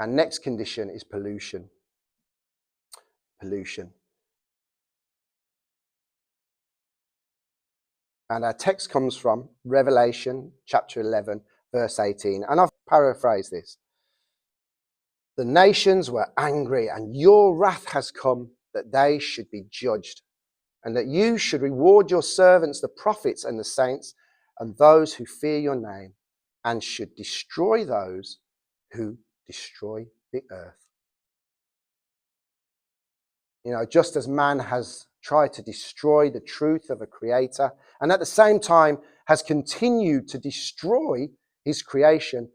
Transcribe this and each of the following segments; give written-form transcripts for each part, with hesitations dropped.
And next condition is pollution. Pollution. And our text comes from Revelation chapter 11, verse 18. And I've paraphrased this. The nations were angry, and your wrath has come that they should be judged, and that you should reward your servants, the prophets and the saints, and those who fear your name, and should destroy those who destroy the earth. You know, just as man has tried to destroy the truth of a creator, and at the same time has continued to destroy his creation,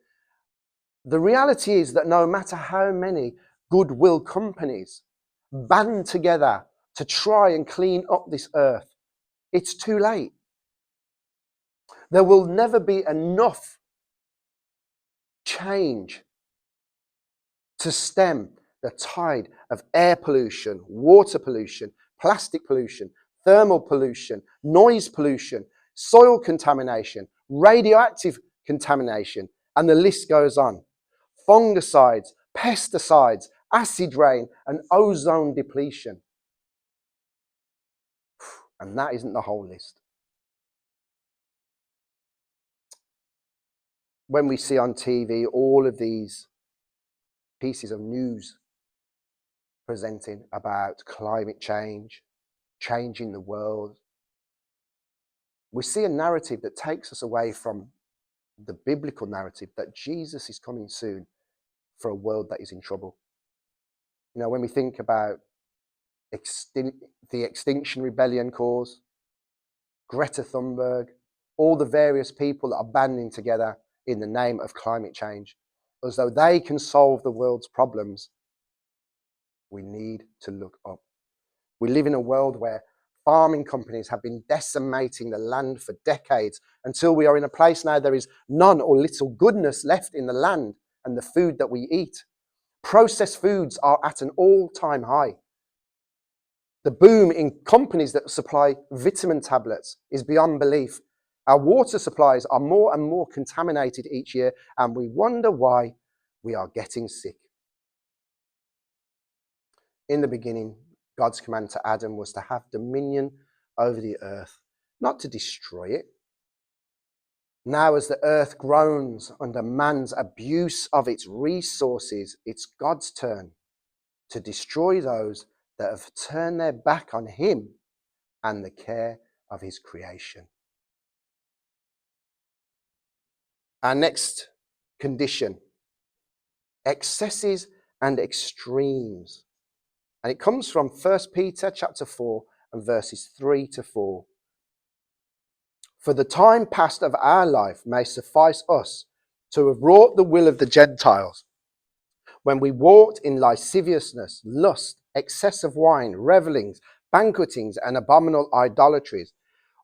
the reality is that no matter how many goodwill companies band together to try and clean up this earth, it's too late. There will never be enough change to stem the tide of air pollution, water pollution, plastic pollution, thermal pollution, noise pollution, soil contamination, radioactive contamination, and the list goes on. Fungicides, pesticides, acid rain, and ozone depletion. And that isn't the whole list. When we see on TV all of these pieces of news presenting about climate change, changing the world, we see a narrative that takes us away from the biblical narrative that Jesus is coming soon for a world that is in trouble. You know, when we think about the Extinction Rebellion cause, Greta Thunberg, all the various people that are banding together in the name of climate change, as though they can solve the world's problems, we need to look up. We live in a world where farming companies have been decimating the land for decades until we are in a place now there is none or little goodness left in the land and the food that we eat. Processed foods are at an all-time high. The boom in companies that supply vitamin tablets is beyond belief. Our water supplies are more and more contaminated each year, and we wonder why we are getting sick. In the beginning, God's command to Adam was to have dominion over the earth, not to destroy it. Now, as the earth groans under man's abuse of its resources, it's God's turn to destroy those that have turned their back on him and the care of his creation. Our next condition, excesses and extremes. And it comes from 1 Peter chapter 4 and verses 3 to 4. For the time past of our life may suffice us to have wrought the will of the Gentiles, when we walked in lasciviousness, lust, excess of wine, revellings, banquetings, and abominable idolatries,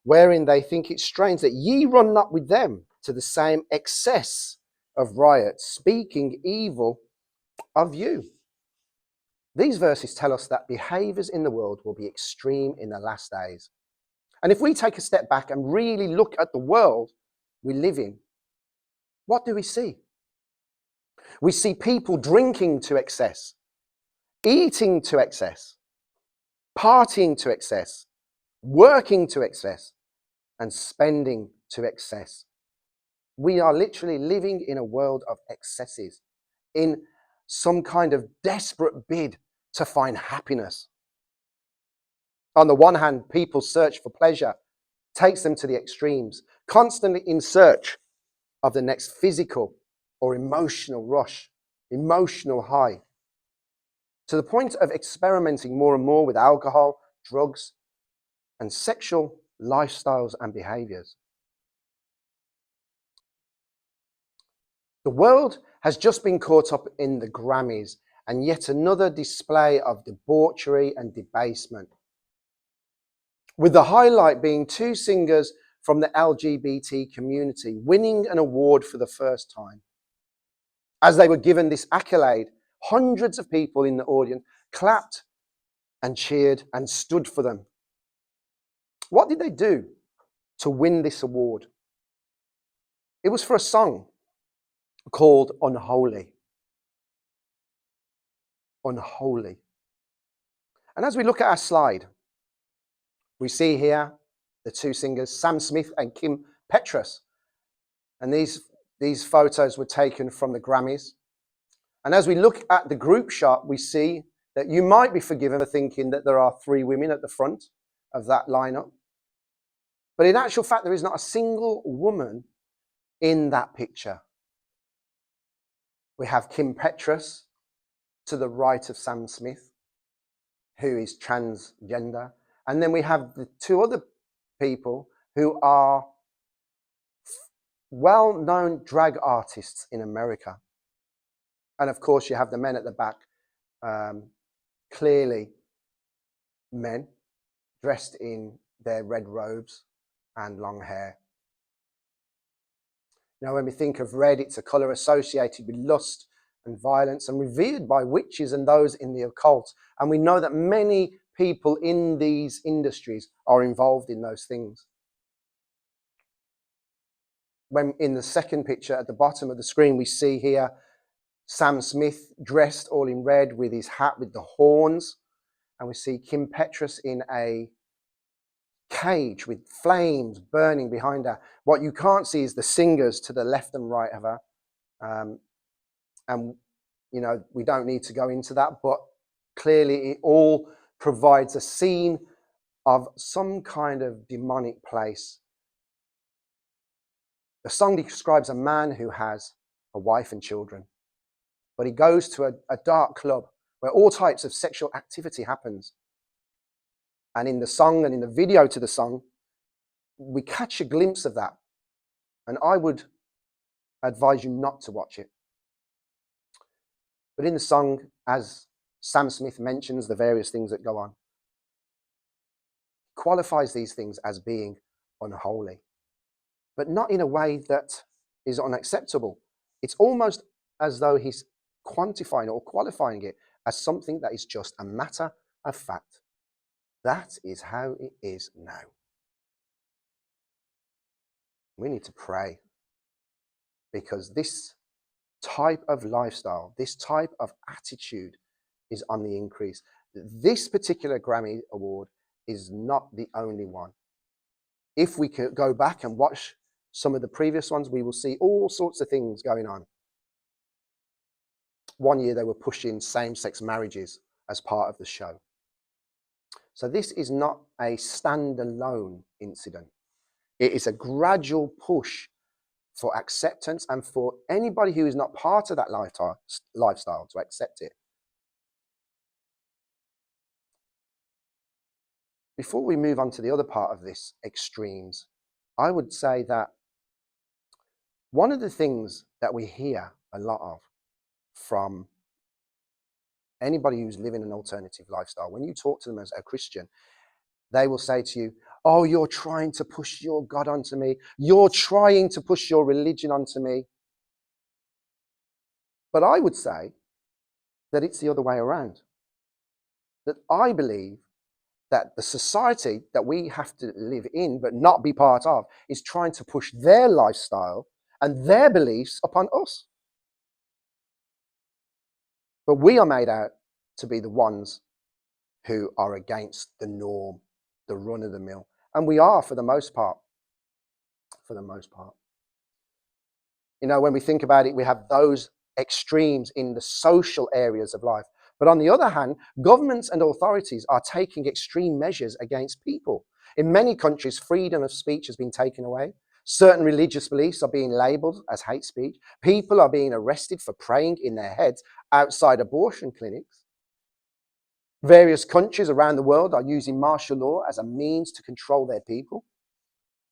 wherein they think it strange that ye run not with them to the same excess of riot, speaking evil of you. These verses tell us that behaviours in the world will be extreme in the last days. And if we take a step back and really look at the world we live in, what do we see? We see people drinking to excess, eating to excess, partying to excess, working to excess, and spending to excess. We are literally living in a world of excesses, in some kind of desperate bid to find happiness. On the one hand, people's search for pleasure takes them to the extremes, constantly in search of the next physical or emotional rush, emotional high, to the point of experimenting more and more with alcohol, drugs, and sexual lifestyles and behaviors. The world has just been caught up in the Grammys and yet another display of debauchery and debasement, with the highlight being two singers from the LGBT community winning an award for the first time. As they were given this accolade, hundreds of people in the audience clapped and cheered and stood for them. What did they do to win this award? It was for a song called Unholy. unholy. And as we look at our slide, we see here the two singers, Sam Smith and Kim Petras. And these photos were taken from the Grammys. And as we look at the group shot, we see that you might be forgiven for thinking that there are three women at the front of that lineup. But in actual fact, there is not a single woman in that picture. We have Kim Petras to the right of Sam Smith, who is transgender. And then we have the two other people who are well-known drag artists in America. And of course, you have the men at the back, clearly men dressed in their red robes and long hair. Now, when we think of red, it's a colour associated with lust and violence and revered by witches and those in the occult. And we know that many people in these industries are involved in those things. When in the second picture at the bottom of the screen, we see here Sam Smith dressed all in red with his hat with the horns. And we see Kim Petras in a cage with flames burning behind her. What you can't see is the singers to the left and right of her. And, you know, we don't need to go into that, but clearly it all provides a scene of some kind of demonic place. The song describes a man who has a wife and children, but he goes to a dark club where all types of sexual activity happens. And in the song and in the video to the song, we catch a glimpse of that. And I would advise you not to watch it. But in the song, as Sam Smith mentions the various things that go on, qualifies these things as being unholy, but not in a way that is unacceptable. It's almost as though he's quantifying or qualifying it as something that is just a matter of fact. That is how it is now. We need to pray, because this type of lifestyle, this type of attitude is on the increase. This particular Grammy Award is not the only one. If we could go back and watch some of the previous ones, we will see all sorts of things going on. One year they were pushing same-sex marriages as part of the show. So this is not a standalone incident. It is a gradual push for acceptance and for anybody who is not part of that lifestyle to accept it. Before we move on to the other part of this extremes, I would say that one of the things that we hear a lot of from anybody who's living an alternative lifestyle, when you talk to them as a Christian, they will say to you, oh, you're trying to push your God onto me. You're trying to push your religion onto me. But I would say that it's the other way around. That I believe that the society that we have to live in but not be part of is trying to push their lifestyle and their beliefs upon us. But we are made out to be the ones who are against the norm, the run of the mill. And we are for the most part. For the most part. You know, when we think about it, we have those extremes in the social areas of life. But on the other hand, governments and authorities are taking extreme measures against people. In many countries, freedom of speech has been taken away. Certain religious beliefs are being labelled as hate speech. People are being arrested for praying in their heads outside abortion clinics. Various countries around the world are using martial law as a means to control their people.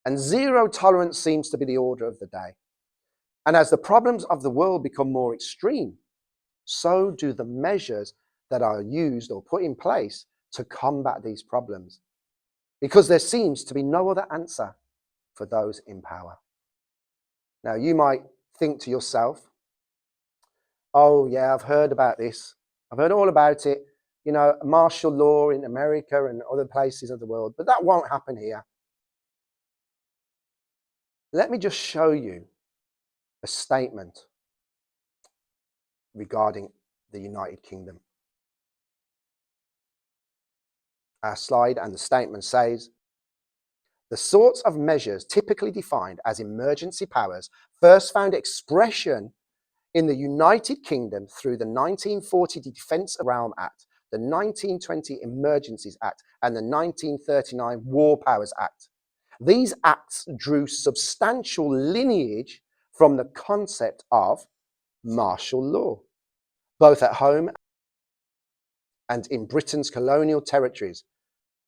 And zero tolerance seems to be the order of the day. And as the problems of the world become more extreme, so do the measures that are used or put in place to combat these problems. Because there seems to be no other answer for those in power. Now, you might think to yourself, oh yeah, I've heard about this. I've heard all about it. You know, martial law in America and other places of the world, but that won't happen here. Let me just show you a statement regarding the United Kingdom. our slide, and the statement says, the sorts of measures typically defined as emergency powers first found expression in the United Kingdom through the 1940 Defence of Realm Act, the 1920 Emergencies Act, and the 1939 War Powers Act. These acts drew substantial lineage from the concept of martial law, both at home and in Britain's colonial territories,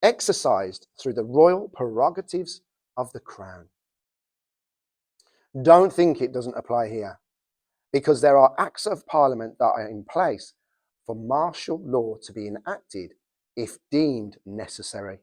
exercised through the royal prerogatives of the Crown. Don't think it doesn't apply here, because there are acts of Parliament that are in place for martial law to be enacted if deemed necessary.